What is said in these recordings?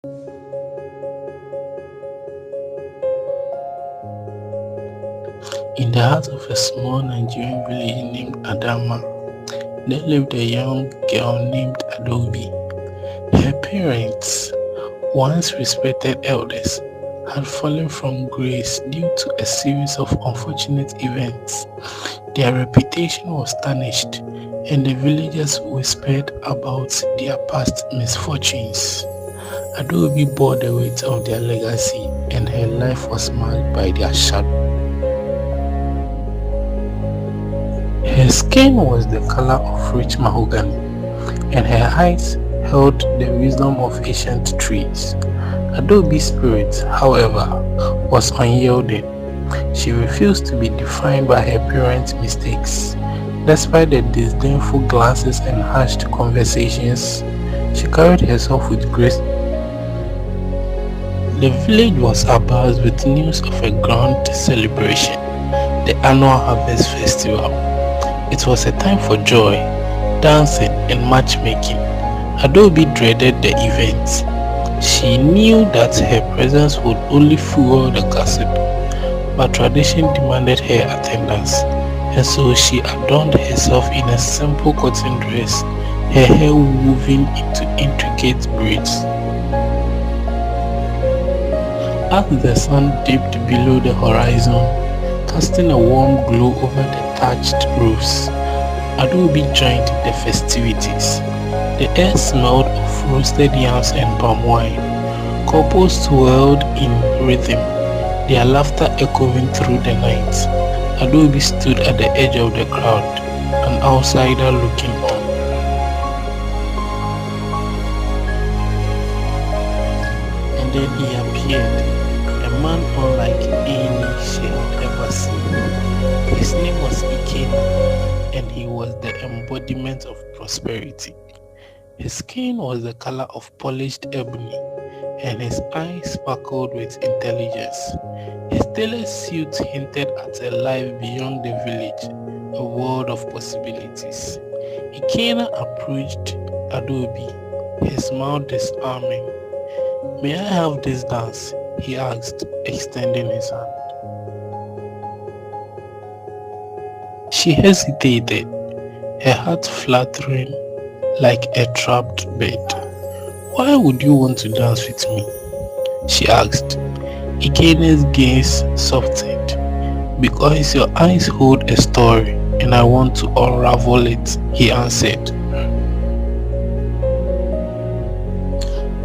In the heart of a small Nigerian village named Adanma, there lived a young girl named Adaobi. Her parents, once respected elders, had fallen from grace due to a series of unfortunate events. Their reputation was tarnished, and the villagers whispered about their past misfortunes. Adaobi bore the weight of their legacy, and her life was marked by their shadow. Her skin was the color of rich mahogany, and her eyes held the wisdom of ancient trees. Adobe's spirit, however, was unyielding. She refused to be defined by her parents' mistakes. Despite the disdainful glances and hushed conversations, she carried herself with grace. The village was abuzz with news of a grand celebration, the annual harvest festival. It was a time for joy, dancing, and matchmaking. Adobe dreaded the event. She knew that her presence would only fuel the gossip, but tradition demanded her attendance, and so she adorned herself in a simple cotton dress, her hair woven into intricate braids. As the sun dipped below the horizon, casting a warm glow over the thatched roofs, Adobe joined the festivities. The air smelled of roasted yams and palm wine. Couples twirled in rhythm, their laughter echoing through the night. Adobe stood at the edge of the crowd, an outsider looking on. And then he appeared, a man unlike any she had ever seen. His name was Ikena, and he was the embodiment of prosperity. His skin was the color of polished ebony, and his eyes sparkled with intelligence. His tailored suit hinted at a life beyond the village, a world of possibilities. Ikena approached Adobe, his smile disarming. "May I have this dance?" he asked, extending his hand. She hesitated, her heart fluttering like a trapped bird. "Why would you want to dance with me?" she asked. Ikene's gaze softened. "Because your eyes hold a story and I want to unravel it," he answered.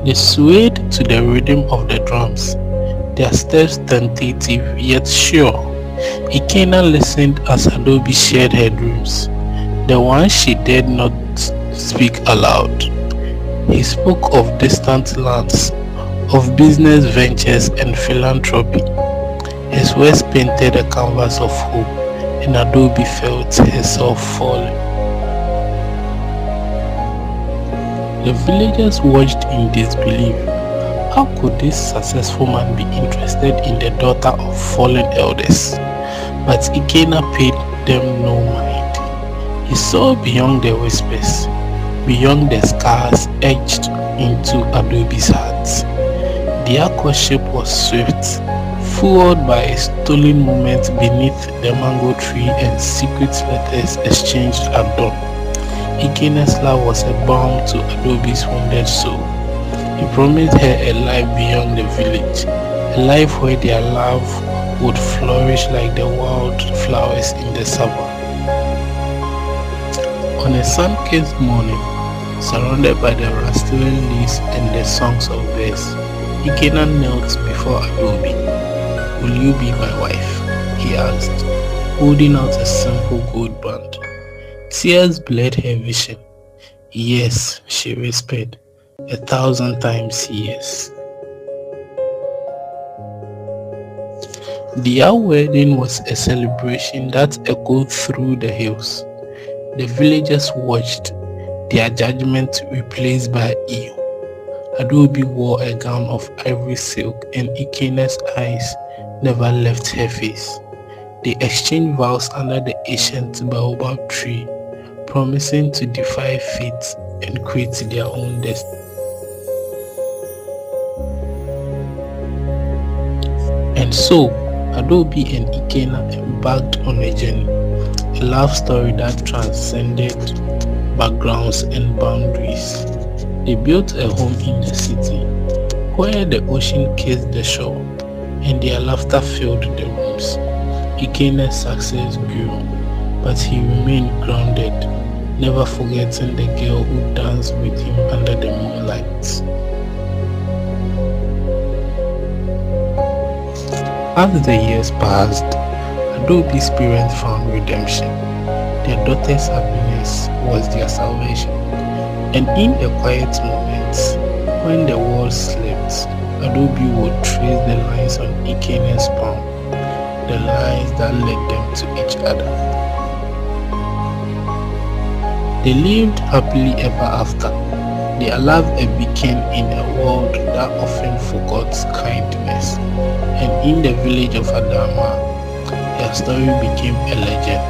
They swayed to the rhythm of the drums, their steps tentative yet sure. Ikena listened as Adobe shared her dreams, the ones she dared not speak aloud. He spoke of distant lands, of business ventures and philanthropy. His words painted a canvas of hope, and Adobe felt herself falling. The villagers watched in disbelief. How could this successful man be interested in the daughter of fallen elders? But Ikena paid them no mind. He saw beyond the whispers, beyond the scars etched into Adobe's heart. Their courtship was swift, fueled by a stolen moment beneath the mango tree and secret letters exchanged at dawn. Ikena's love was a balm to Adobe's wounded soul. He promised her a life beyond the village, a life where their love would flourish like the wild flowers in the summer. On a sun-kissed morning, surrounded by the rustling leaves and the songs of birds, Ikena knelt before Adobe. "Will you be my wife?" he asked, holding out a simple gold band. Tears blurred her vision. "Yes," she whispered, "1,000 times yes." Their wedding was a celebration that echoed through the hills. The villagers watched, their judgment replaced by awe. Adobe wore a gown of ivory silk, and Ikena's eyes never left her face. They exchanged vows under the ancient baobab tree, promising to defy fate and create their own destiny. And so, Adaobi and Ikenna embarked on a journey, a love story that transcended backgrounds and boundaries. They built a home in the city, where the ocean kissed the shore, and their laughter filled the rooms. Ikenna's success grew, but he remained grounded, never forgetting the girl who danced with him under the moonlight. As the years passed, Adaobi's parents found redemption. Their daughter's happiness was their salvation. And in the quiet moments, when the world slept, Adaobi would trace the lines on Ikenna's palm, the lines that led them to each other. They lived happily ever after. Their love began in a world that often forgot kindness. And in the village of Adanma, their story became a legend.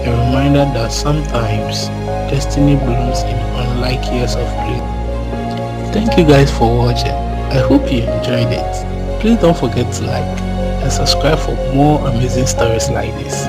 A reminder that sometimes destiny blooms in unlikeliest of places. Thank you guys for watching. I hope you enjoyed it. Please don't forget to like and subscribe for more amazing stories like this.